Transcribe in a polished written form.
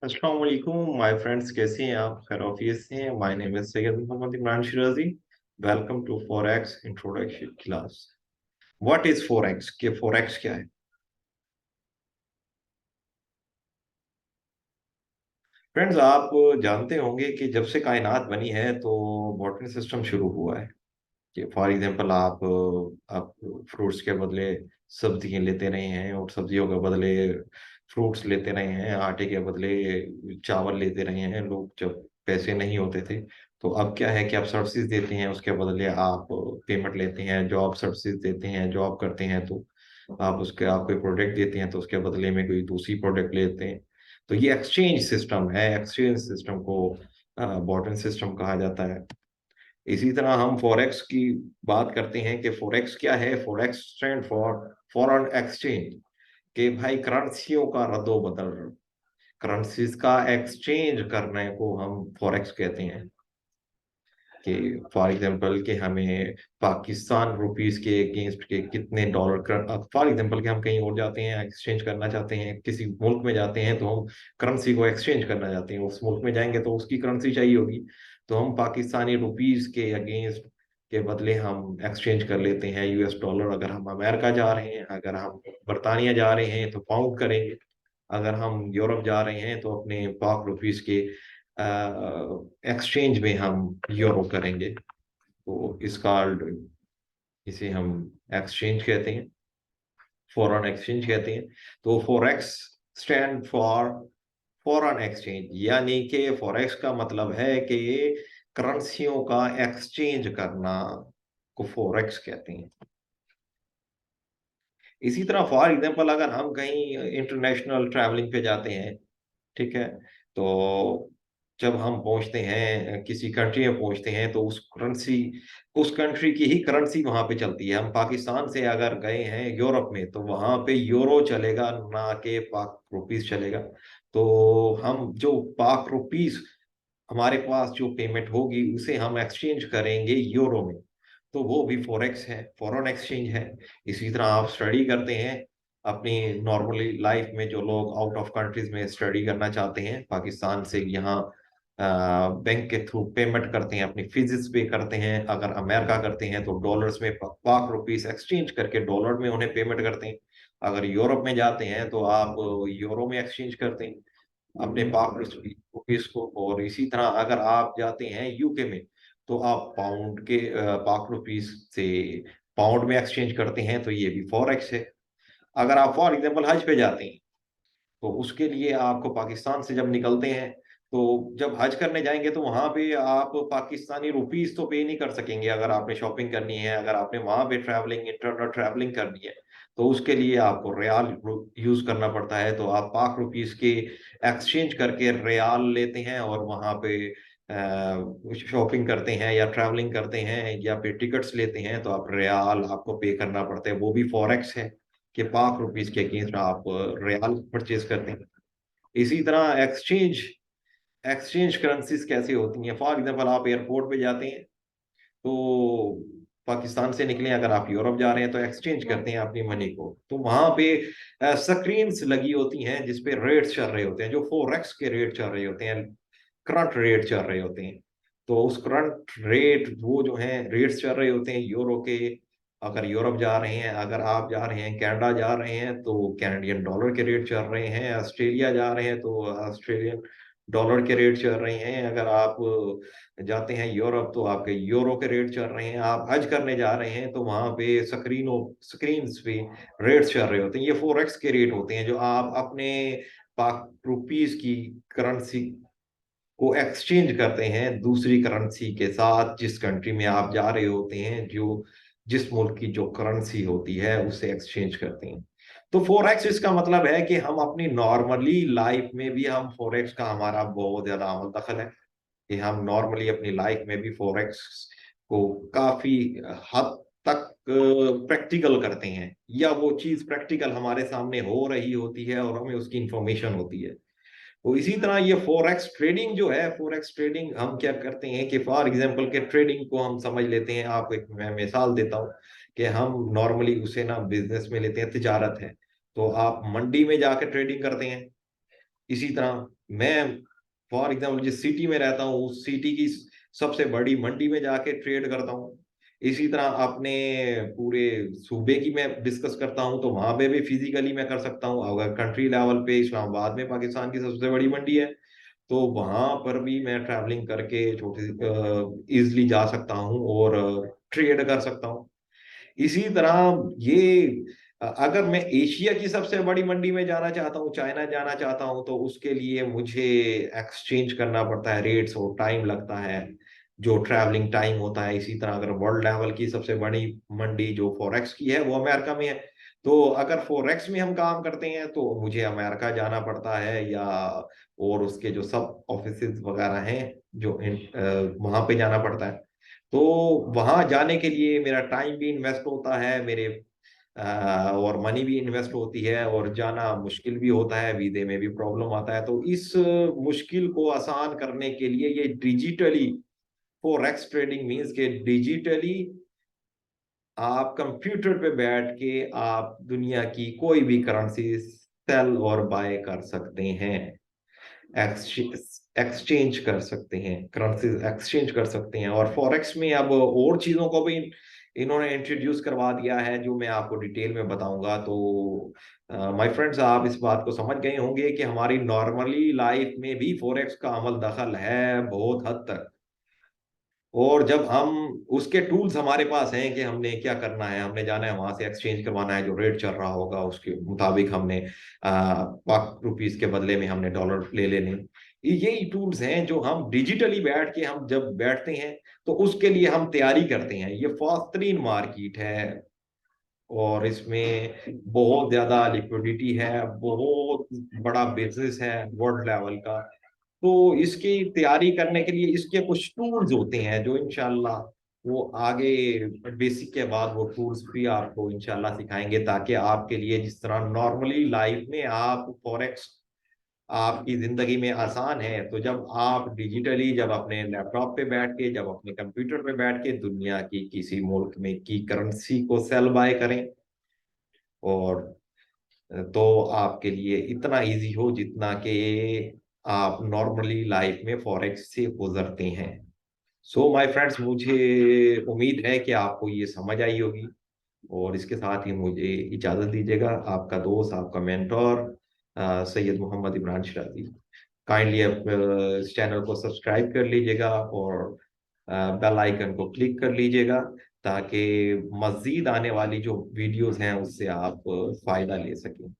अस्सलाम वालेकुम my friends, कैसे हैं आप? खैरियत से हैं? My name is Syed Mohammad Imran Shirazi. Welcome to forex introduction class. What is forex? के फॉरेक्स क्या है? फ्रेंड्स, आप जानते होंगे कि जब से कायनात बनी है तो मॉडर्न सिस्टम शुरू हुआ है। कि फॉर एग्जांपल आप फ्रूट्स के बदले सब्जियां लेते रहे हैं, और सब्जियों के बदले फ्रूट्स लेते रहे हैं, आटे के बदले चावल लेते रहे हैं लोग जब पैसे नहीं होते थे। तो अब क्या है कि आप सर्विसेज देते हैं, उसके बदले आप पेमेंट लेते हैं। जॉब सर्विसेज देते हैं, जॉब करते हैं तो आप कोई प्रोडक्ट देते हैं तो उसके बदले में कोई दूसरी प्रोडक्ट लेते हैं। तो ये एक्सचेंज सिस्टम है। एक्सचेंज सिस्टम को बॉर्डर सिस्टम कहा जाता है। इसी तरह हम फॉरेक्स की बात करते हैं कि फॉरेक्स क्या है। Forex stand for foreign exchange. कि भाई करेंसियों का रद्दो बदल, करेंसीज का एक्सचेंज करने को हम फॉरेक्स कहते हैं। कि फॉर एग्जांपल कि हमें पाकिस्तान रुपीस के अगेंस्ट के कितने डॉलर, फॉर एग्जांपल कि हम कहीं और जाते हैं, एक्सचेंज करना चाहते हैं, किसी मुल्क में जाते हैं तो हम करेंसी को एक्सचेंज करना चाहते हैं। उस मुल्क में जाएंगे तो उसकी करेंसी चाहिए होगी, तो हम पाकिस्तानी रुपीस के अगेंस्ट के बदले हम एक्सचेंज कर लेते हैं यूएस डॉलर। अगर हम अमेरिका जा रहे हैं, अगर हम बरतानिया जा रहे हैं तो पाउंड करेंगे। अगर हम यूरोप जा रहे हैं तो अपने पाक रुपीस के एक्सचेंज में हम यूरो करेंगे। तो इसका इसे हम एक्सचेंज कहते हैं, फॉरेन एक्सचेंज कहते हैं। तो forex stand for foreign exchange, यानी कि फॉरेक्स का मतलब है कि करेंसियों का एक्सचेंज करना को फॉरेक्स कहते हैं। इसी तरह फॉर एग्जांपल अगर हम कहीं इंटरनेशनल ट्रैवलिंग पे जाते हैं, ठीक है, तो जब हम पहुंचते हैं किसी कंट्री में पहुंचते हैं तो उस कंट्री की ही करेंसी वहां पे चलती है। हम पाकिस्तान से अगर गए हैं यूरोप में तो वहां पे यूरो चलेगा, ना कि पाक रुपीस चलेगा। तो हम जो पाक रुपीस, हमारे पास जो पेमेंट होगी उसे हम एक्सचेंज करेंगे यूरो में। तो वो भी फॉरेक्स है, फॉरेन एक्सचेंज है। इसी तरह आप स्टडी करते हैं अपनी नॉर्मली लाइफ में, जो लोग आउट ऑफ कंट्रीज में स्टडी करना चाहते हैं, पाकिस्तान से यहाँ बैंक के थ्रू पेमेंट करते हैं, अपनी फीस पे करते हैं। अगर अमेरिका करते हैं तो डॉलर्स में पाक रुपीस एक्सचेंज करके डॉलर में उन्हें पेमेंट करते हैं। अगर यूरोप में जाते हैं तो आप यूरो में एक्सचेंज करते हैं अपने पाक रुपीस को। और इसी तरह अगर आप जाते हैं यूके में तो आप पाउंड के पाक रुपीस से पाउंड में एक्सचेंज करते हैं, तो ये भी फॉरेक्स है। अगर आप फॉर एग्जांपल हज पे जाते हैं तो उसके लिए आपको पाकिस्तान से जब निकलते हैं, तो जब हज करने जाएंगे तो वहां पे आप पाकिस्तानी रुपीस तो पे नहीं कर सकेंगे। अगर आपने शॉपिंग करनी है, अगर आपने वहां पे ट्रैवलिंग इंटरनल ट्रैवलिंग करनी है, तो उसके लिए आपको रियाल यूज करना पड़ता है। तो आप पाक रुपीस के एक्सचेंज करके रियाल लेते हैं और वहां पे शॉपिंग करते हैं या ट्रैवलिंग करते हैं या फिर टिकट्स लेते हैं, तो आप रियाल आपको पे करना पड़ता है। वो भी फॉरेक्स है कि पाक रुपीस के अगेंस्ट आप रियाल परचेज करते हैं। इसी तरह एक्सचेंज एक्सचेंज करेंसीज कैसे होती हैं? फॉर एग्जांपल आप एयरपोर्ट पे जाते हैं तो पाकिस्तान से निकले, अगर आप यूरोप जा रहे हैं तो एक्सचेंज करते हैं अपनी मनी को। तो वहां पे स्क्रीन्स लगी होती हैं जिसपे रेट्स चल रहे होते हैं, जो फोरेक्स के रेट चल रहे होते हैं, करंट रेट चल रहे होते हैं। तो उस करंट रेट, वो जो है रेट्स चल रहे होते हैं यूरो के। अगर यूरोप जा रहे हैं, अगर आप जा रहे हैं कनाडा जा रहे हैं तो कैनेडियन डॉलर के रेट चल रहे हैं। ऑस्ट्रेलिया जा रहे हैं तो ऑस्ट्रेलियन डॉलर के रेट चल रहे हैं। अगर आप जाते हैं यूरोप तो आपके यूरो के रेट चल रहे हैं। आप हज करने जा रहे हैं तो वहां पे स्क्रीन पे रेट्स चल रहे होते हैं। ये फोरेक्स के रेट होते हैं जो आप अपने पाक रुपीस की करेंसी को एक्सचेंज करते हैं दूसरी करेंसी के साथ, जिस कंट्री में आप जा रहे होते हैं, जो जिस मुल्क की जो करेंसी होती है उसे एक्सचेंज करते हैं। तो फोरेक्स इसका मतलब है कि हम अपनी नॉर्मली लाइफ में भी हम फोरेक्स का हमारा बहुत ज्यादा अमल दखल है। कि हम नॉर्मली अपनी लाइफ में भी फॉरेक्स को काफी हद तक प्रैक्टिकल करते हैं, या वो चीज प्रैक्टिकल हमारे सामने हो रही होती है और हमें उसकी इंफॉर्मेशन होती है। तो इसी तरह ये फॉरेक्स ट्रेडिंग जो है, फॉरेक्स ट्रेडिंग हम क्या करते हैं कि फॉर एग्जांपल के ट्रेडिंग को हम समझ लेते हैं। आप एक मैं मिसाल देता हूँ कि हम नॉर्मली उसे ना बिजनेस में लेते हैं, तिजारत है। तो आप मंडी में जाकर ट्रेडिंग करते हैं। इसी तरह मैं फॉर एग्जाम्पल जिस सिटी में रहता हूँ उस सिटी की सबसे बड़ी मंडी में जाके ट्रेड करता हूँ। इसी तरह अपने पूरे सूबे की मैं डिस्कस करता हूँ तो वहां पे भी फिजिकली मैं कर सकता हूँ। अगर कंट्री लेवल पे इस्लामाबाद में पाकिस्तान की सबसे बड़ी मंडी है तो वहां पर भी मैं ट्रैवलिंग करके छोटी इजिली जा सकता हूँ और ट्रेड कर सकता हूँ। इसी तरह ये अगर मैं एशिया की सबसे बड़ी मंडी में जाना चाहता हूँ, चाइना जाना चाहता हूँ, तो उसके लिए मुझे एक्सचेंज करना पड़ता है, रेट्स और टाइम लगता है, जो ट्रैवलिंग टाइम होता है। इसी तरह अगर वर्ल्ड लेवल की सबसे बड़ी मंडी जो फॉरेक्स की है वो अमेरिका में है, तो अगर फॉरेक्स में हम काम करते हैं तो मुझे अमेरिका जाना पड़ता है, या और उसके जो सब ऑफिसेज वगैरह हैं जो वहां पे जाना पड़ता है। तो वहां जाने के लिए मेरा टाइम भी इन्वेस्ट होता है, मेरे और मनी भी इन्वेस्ट होती है, और जाना मुश्किल भी होता है, वीजे में भी प्रॉब्लम आता है। तो इस मुश्किल को आसान करने के लिए ये डिजिटली फॉरेक्स ट्रेडिंग मींस के डिजिटली आप कंप्यूटर पे बैठ के आप दुनिया की कोई भी करेंसी सेल और बाय कर सकते हैं, एक्सचेंज कर सकते हैं, करेंसी एक्सचेंज कर सकते हैं। और फॉरेक्स में अब और चीजों को भी इन्होंने इंट्रोड्यूस करवा दिया है जो मैं आपको डिटेल में बताऊंगा। तो माय फ्रेंड्स, आप इस बात को समझ गए होंगे कि हमारी नॉर्मली लाइफ में भी फॉरेक्स का अमल दखल है बहुत हद तक। और जब हम उसके टूल्स हमारे पास हैं कि हमने क्या करना है, हमने जाना है वहां से एक्सचेंज करवाना है, जो रेट चल रहा होगा उसके मुताबिक हमने पाक रुपीस के बदले में हमने डॉलर ले लेने। यही टूल्स हैं जो हम डिजिटली बैठ के हम जब बैठते हैं तो उसके लिए हम तैयारी करते हैं। ये फास्टरीन मार्केट है और इसमें बहुत ज्यादा लिक्विडिटी है, बहुत बड़ा बिजनेस है वर्ल्ड लेवल का। तो इसकी तैयारी करने के लिए इसके कुछ टूल्स होते हैं जो इंशाल्लाह वो आगे बेसिक के बाद वो टूल्स भी आपको इंशाल्लाह सिखाएंगे, ताकि आपके लिए जिस तरह नॉर्मली लाइफ में आप फॉरेक्स आपकी जिंदगी में आसान है, तो जब आप डिजिटली जब अपने लैपटॉप पे बैठ के जब अपने कंप्यूटर पे बैठ के दुनिया की किसी मुल्क में की करेंसी को सेल बाय करें, और तो आपके लिए इतना इजी हो जितना कि आप नॉर्मली लाइफ में फॉरेक्स से गुजरते हैं। सो माय फ्रेंड्स, मुझे उम्मीद है कि आपको ये समझ आई होगी, और इसके साथ ही मुझे इजाजत दीजिएगा। आपका दोस्त, आपका मेंटोर सैयद मोहम्मद इमरान शराजी। काइंडली आप इस चैनल को सब्सक्राइब कर लीजिएगा और बेल आइकन को क्लिक कर लीजिएगा, ताकि मजीद आने वाली जो वीडियोस हैं उससे आप फायदा ले सकें।